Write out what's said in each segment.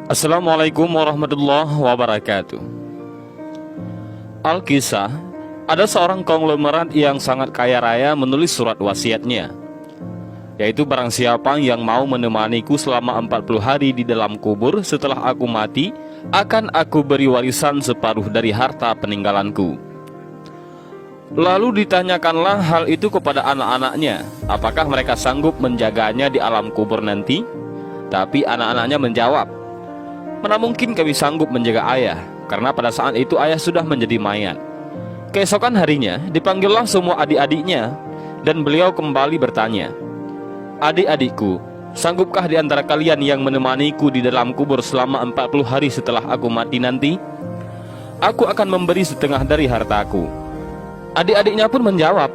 Assalamualaikum warahmatullahi wabarakatuh. Alkisah, ada seorang konglomerat yang sangat kaya raya menulis surat wasiatnya, yaitu barang siapa yang mau menemaniku selama 40 hari di dalam kubur setelah aku mati, akan aku beri warisan separuh dari harta peninggalanku. Lalu ditanyakanlah hal itu kepada anak-anaknya, apakah mereka sanggup menjaganya di alam kubur nanti? Tapi anak-anaknya menjawab, "Mana mungkin kami sanggup menjaga ayah, karena pada saat itu ayah sudah menjadi mayat." Keesokan harinya dipanggillah semua adik-adiknya, dan beliau kembali bertanya, "Adik-adikku, sanggupkah di antara kalian yang menemaniku di dalam kubur selama 40 hari setelah aku mati nanti? Aku akan memberi setengah dari hartaku." Adik-adiknya pun menjawab,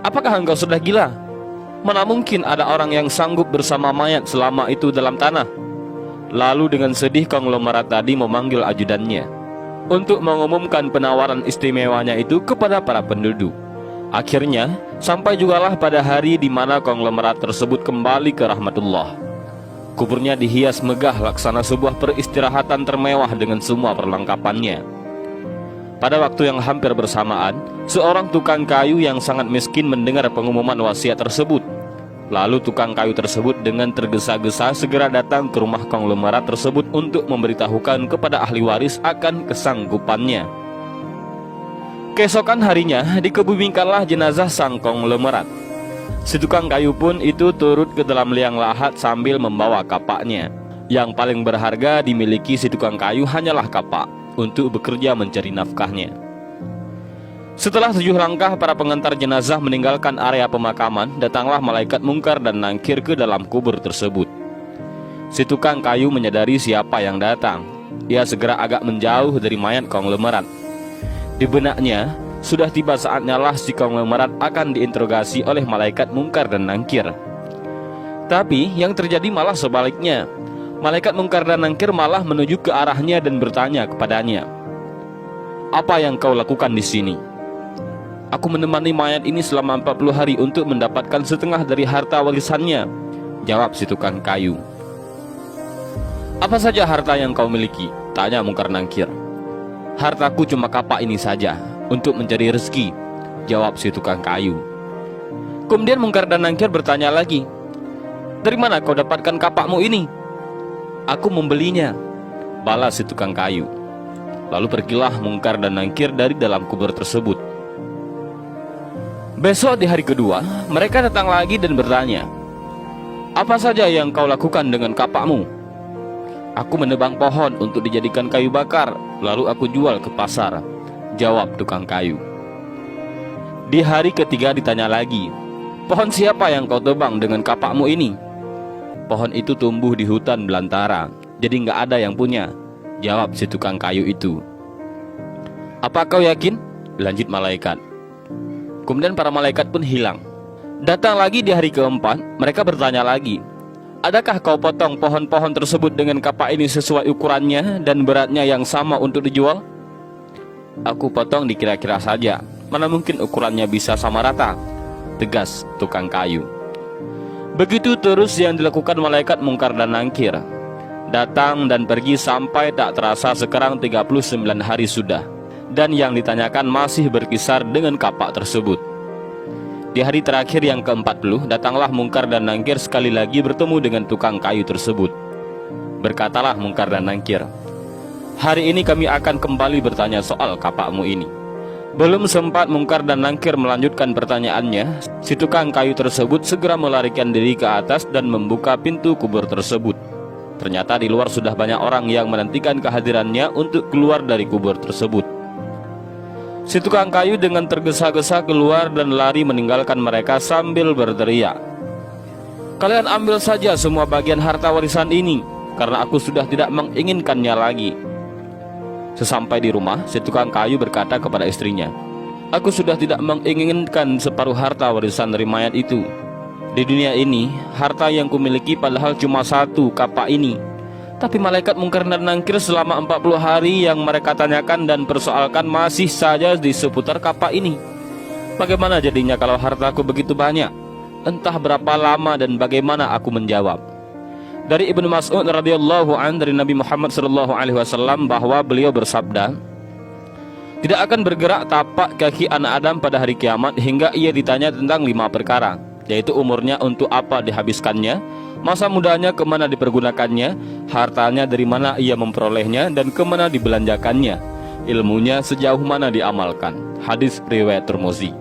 "Apakah engkau sudah gila? Mana mungkin ada orang yang sanggup bersama mayat selama itu dalam tanah?" Lalu dengan sedih konglomerat tadi memanggil ajudannya untuk mengumumkan penawaran istimewanya itu kepada para penduduk. Akhirnya sampai jugalah pada hari di mana konglomerat tersebut kembali ke rahmatullah. Kuburnya dihias megah laksana sebuah peristirahatan termewah dengan semua perlengkapannya. Pada waktu yang hampir bersamaan, seorang tukang kayu yang sangat miskin mendengar pengumuman wasiat tersebut. Lalu tukang kayu tersebut dengan tergesa-gesa segera datang ke rumah konglomerat tersebut untuk memberitahukan kepada ahli waris akan kesanggupannya. Keesokan harinya dikebumikanlah jenazah sang konglomerat. Si tukang kayu pun itu turut ke dalam liang lahat sambil membawa kapaknya. Yang paling berharga dimiliki si tukang kayu hanyalah kapak untuk bekerja mencari nafkahnya. Setelah 7 langkah para pengantar jenazah meninggalkan area pemakaman, datanglah malaikat mungkar dan nangkir ke dalam kubur tersebut. Si tukang kayu menyadari siapa yang datang. Ia segera agak menjauh dari mayat konglomerat. Di benaknya, sudah tiba saatnya lah si konglomerat akan diinterogasi oleh malaikat mungkar dan nangkir. Tapi yang terjadi malah sebaliknya. Malaikat mungkar dan nangkir malah menuju ke arahnya dan bertanya kepadanya, "Apa yang kau lakukan di sini?" "Aku menemani mayat ini selama 40 hari untuk mendapatkan setengah dari harta warisannya," jawab si tukang kayu. "Apa saja harta yang kau miliki?" tanya mungkar nangkir. "Hartaku cuma kapak ini saja, untuk mencari rezeki," jawab si tukang kayu. Kemudian mungkar dan nangkir bertanya lagi, "Dari mana kau dapatkan kapakmu ini?" "Aku membelinya," balas si tukang kayu. Lalu pergilah mungkar dan nangkir dari dalam kubur tersebut. Besok di hari kedua, mereka datang lagi dan bertanya, "Apa saja yang kau lakukan dengan kapakmu?" "Aku menebang pohon untuk dijadikan kayu bakar, lalu aku jual ke pasar," jawab tukang kayu. Di hari ketiga ditanya lagi, "Pohon siapa yang kau tebang dengan kapakmu ini?" "Pohon itu tumbuh di hutan belantara, jadi nggak ada yang punya," jawab si tukang kayu itu. "Apa kau yakin?" lanjut malaikat. Kemudian para malaikat pun hilang. Datang lagi di hari keempat, mereka bertanya lagi, "Adakah kau potong pohon-pohon tersebut dengan kapak ini sesuai ukurannya dan beratnya yang sama untuk dijual?" "Aku potong dikira-kira saja, mana mungkin ukurannya bisa sama rata," tegas tukang kayu. Begitu terus yang dilakukan malaikat mungkar dan nangkir. Datang dan pergi sampai tak terasa sekarang 39 hari sudah. Dan yang ditanyakan masih berkisar dengan kapak tersebut. Di hari terakhir yang ke-40, datanglah mungkar dan nangkir sekali lagi bertemu dengan tukang kayu tersebut. Berkatalah mungkar dan nangkir, "Hari ini kami akan kembali bertanya soal kapakmu ini." Belum sempat mungkar dan nangkir melanjutkan pertanyaannya, si tukang kayu tersebut segera melarikan diri ke atas dan membuka pintu kubur tersebut. Ternyata di luar sudah banyak orang yang menantikan kehadirannya untuk keluar dari kubur tersebut. Si tukang kayu dengan tergesa-gesa keluar dan lari meninggalkan mereka sambil berteriak, "Kalian ambil saja semua bagian harta warisan ini, karena aku sudah tidak menginginkannya lagi." Sesampai di rumah, si tukang kayu berkata kepada istrinya, "Aku sudah tidak menginginkan separuh harta warisan dari mayat itu. Di dunia ini, harta yang kumiliki padahal cuma satu, kapak ini. Tapi malaikat mungkar dan nangkir selama 40 hari yang mereka tanyakan dan persoalkan masih saja di seputar kapak ini. Bagaimana jadinya kalau hartaku begitu banyak? Entah berapa lama dan bagaimana aku menjawab." Dari Ibnu Mas'ud radhiyallahu an dari Nabi Muhammad sallallahu alaihi wasallam bahwa beliau bersabda, tidak akan bergerak tapak kaki anak Adam pada hari kiamat hingga ia ditanya tentang 5 perkara, yaitu umurnya untuk apa dihabiskannya, masa mudanya kemana dipergunakannya, hartanya dari mana ia memperolehnya dan kemana dibelanjakannya, ilmunya sejauh mana diamalkan. Hadis riwayat Tirmizi.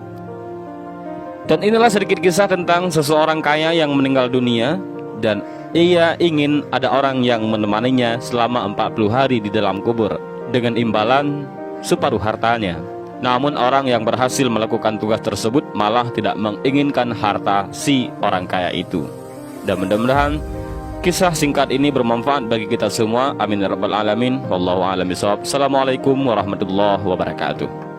Dan inilah sedikit kisah tentang seseorang kaya yang meninggal dunia dan ia ingin ada orang yang menemaninya selama 40 hari di dalam kubur dengan imbalan separuh hartanya. Namun orang yang berhasil melakukan tugas tersebut malah tidak menginginkan harta si orang kaya itu. Dan mudah-mudahan kisah singkat ini bermanfaat bagi kita semua. Amin ya rabbal alamin. Wallahu a'lam bishawab. Assalamualaikum warahmatullahi wabarakatuh.